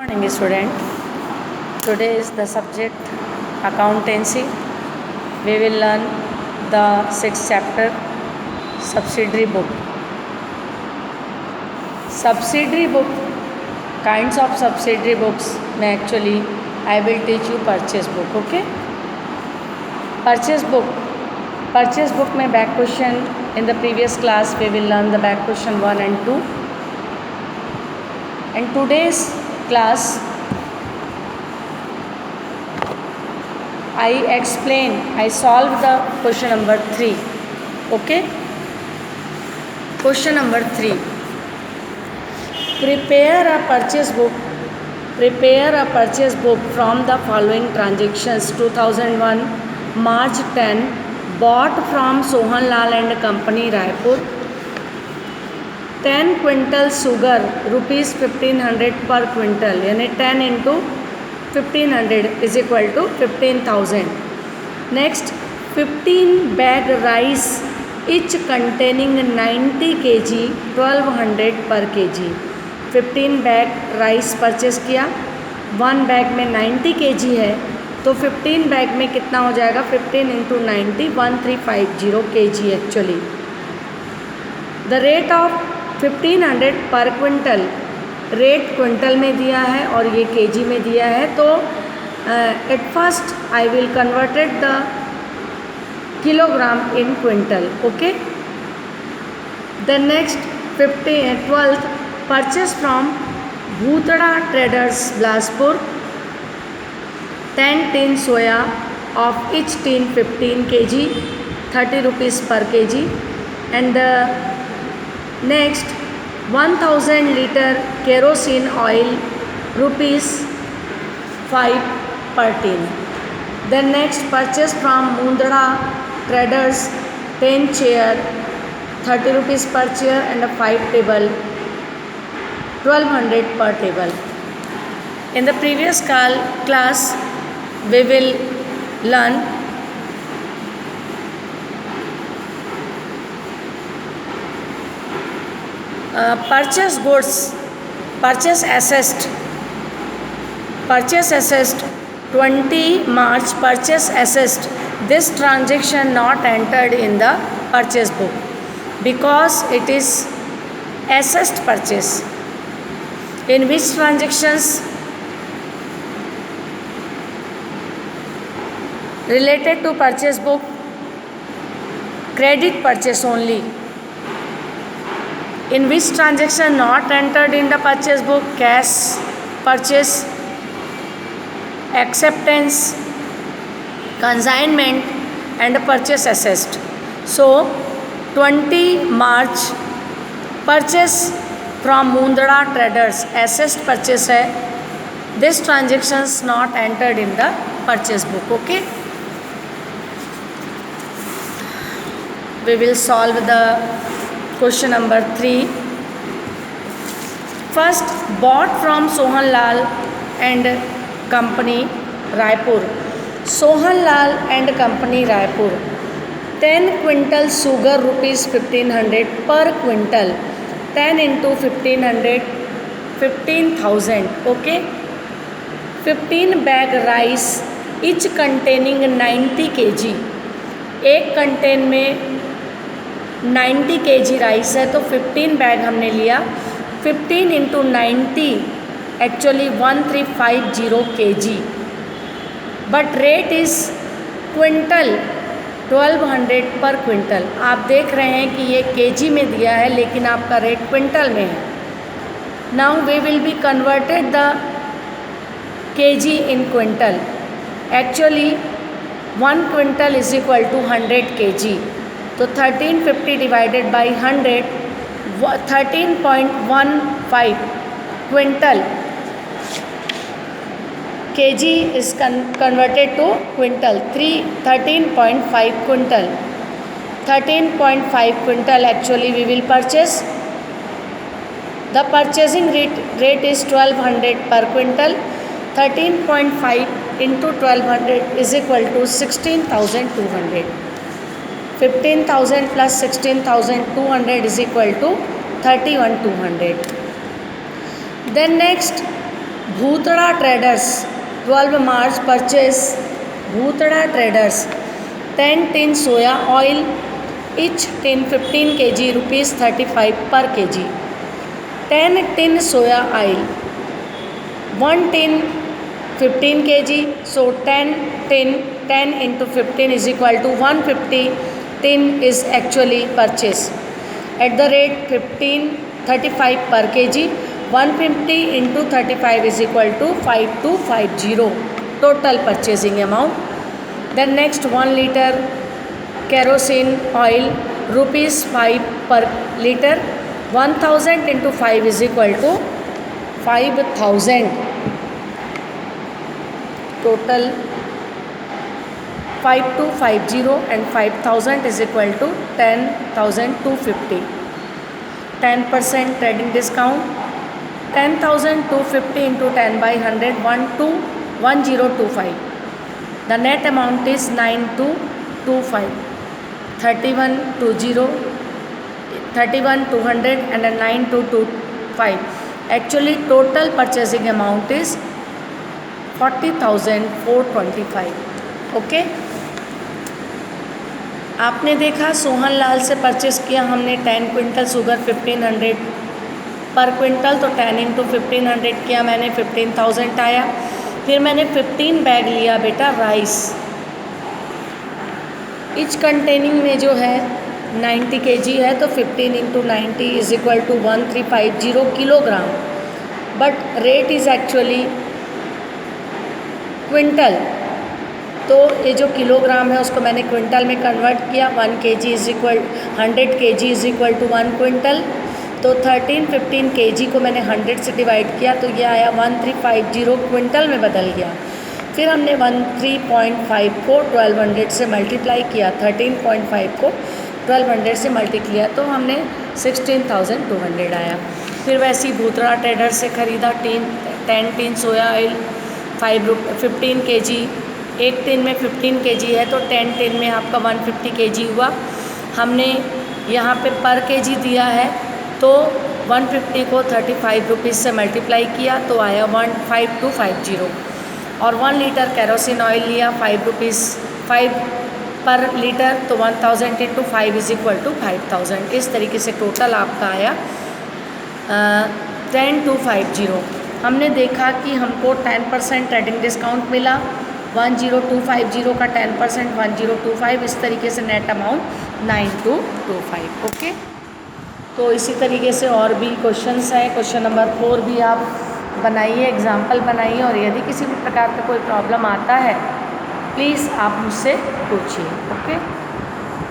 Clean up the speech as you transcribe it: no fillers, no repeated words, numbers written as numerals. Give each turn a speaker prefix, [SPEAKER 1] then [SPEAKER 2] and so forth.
[SPEAKER 1] Morning student, today is the subject accountancy. We will learn the sixth chapter subsidiary book. Subsidiary book, kinds of subsidiary books may actually I will teach you purchase book. Okay, purchase book में back question in the previous class we will learn the back question 1 and 2. And today's class I solved the question number 3. Okay, question number 3. Prepare a purchase book from the following transactions. 2001 March 10 bought from Sohan Lal and Company, Raipur, 10 quintal sugar rupees 1500 per quintal, यानी 10 into 1500 is equal to 15,000. Next 15 bag rice each containing 90 kg 1200 पर kg. 15 bag rice purchase किया, 1 bag में 90 kg है तो 15 bag में कितना हो जाएगा, 15 into 90 1350 kg actually. The rate of 1500 per quintal, rate quintal में दिया है और ये केजी में दिया है, तो at first I will converted the kilogram in quintal. Okay, the next 12th purchase from Bhutada traders Bilaspur, 10 tin soya of each tin 15 kg 30 rupees per kg. And next 1000 litre kerosene oil rupees 5 per tin. Then next purchase from Mundra traders 10 chair 30 rupees per chair and 5 table 1200 per table. In the previous class we will learn purchase goods, purchase assessed 20 March, purchase assessed. This transaction not entered in the purchase book because it is assessed purchase. In which transactions related to purchase book, credit purchase only. In which transaction not entered in the purchase book, cash purchase, acceptance, consignment and purchase assessed. So 20 March purchase from Mundra traders, assessed purchase है. This transactions not entered in the purchase book. Okay, we will solve the question number 3. First, bought from Sohan Lal and Company, Raipur. Sohan Lal and Company, Raipur, 10 quintal sugar rupees 1500 per quintal, 10 into 1500 15,000. Okay, 15 bag rice each containing 90 kg, एक contain में 90 kg rice है तो 15 bag हमने लिया. 15 into 90 actually 1350 kg, but rate is quintal 1200 पर quintal. आप देख रहे हैं कि ये केजी में दिया है लेकिन आपका रेट क्विंटल में है. Now we will be converted the KG in quintal. Actually 1 quintal is equal to 100 kg, तो 1350 divided by 100 13.15 quintal. kg is converted to quintal. 13.5 quintal. 13.5 quintal actually we will purchase. The purchasing rate is 1200 per quintal. 13.5 into 1200 is equal to 16,200. 15,000 plus 16,200 is equal to 31,200. Then next Bhutada Traders 12 March purchase Bhutada Traders 10 tin soya oil, each tin 15 kg, rupees 35 per kg. 10 tin soya oil, 1 tin 15 kg, so 10 tin 10 into 15 is equal to 150 tin is actually purchased at the rate 35 per kg. 150 into 35 is equal to 5250 total purchasing amount. Then next 1 liter kerosene oil, rupees 5 per liter. 1000 into 5 is equal to 5000 total. 5250 and 5000 is equal to 10,250. 10% trading discount. 10,250 into 10 by 100, 1025. The net amount is 9225. 31,200 and 9225. Actually total purchasing amount is 40,425. Okay, आपने देखा सोहन लाल से purchase किया हमने 10 quintal sugar 1500 per quintal, तो 10 into 1500 किया मैंने 15,000 आया। फिर मैंने 15 बैग लिया बेटा राइस, इच कंटेनिंग में जो है 90 kg है, तो 15 into 90 is equal to 1350 kilogram, but rate is actually quintal, तो ये जो किलोग्राम है उसको मैंने क्विंटल में कन्वर्ट किया। 1 kg is equal 100 kg is equal to 1 quintal, तो 1315 kg को मैंने 100 से डिवाइड किया तो ये आया 1350 क्विंटल में बदल गया। फिर हमने 13.5 को 1200 से मल्टीप्लाई किया, 13.5 को 1200 से मल्टीप्लाई किया तो हमने 16,200 आया। फिर वैसे ही भूतड़ा ट्रेडर से ख़रीदा 10 टिन सोया ऑयल 15 kg, एक टिन में 15 kg है तो 10 टिन में आपका 150 kg हुआ। हमने यहाँ पे पर kg दिया है तो 150 को 35 रुपीज़ से मल्टीप्लाई किया तो आया 15250। और 1 लीटर केरोसिन ऑयल लिया 5 रुपीज़ 5 पर लीटर, तो 1000 इंटू 5 इज इक्वल टू 5000। इस तरीके से टोटल आपका आया 10,250। हमने देखा कि हमको 10% ट्रेडिंग डिस्काउंट मिला, 10250 का 10% 1025, इस तरीके से नेट अमाउंट 9225। ओके, तो इसी तरीके से और भी क्वेश्चंस हैं। क्वेश्चन नंबर 4 भी आप बनाइए, एग्जाम्पल बनाइए, और यदि किसी भी प्रकार का कोई प्रॉब्लम आता है प्लीज़ आप मुझसे पूछिए। ओके।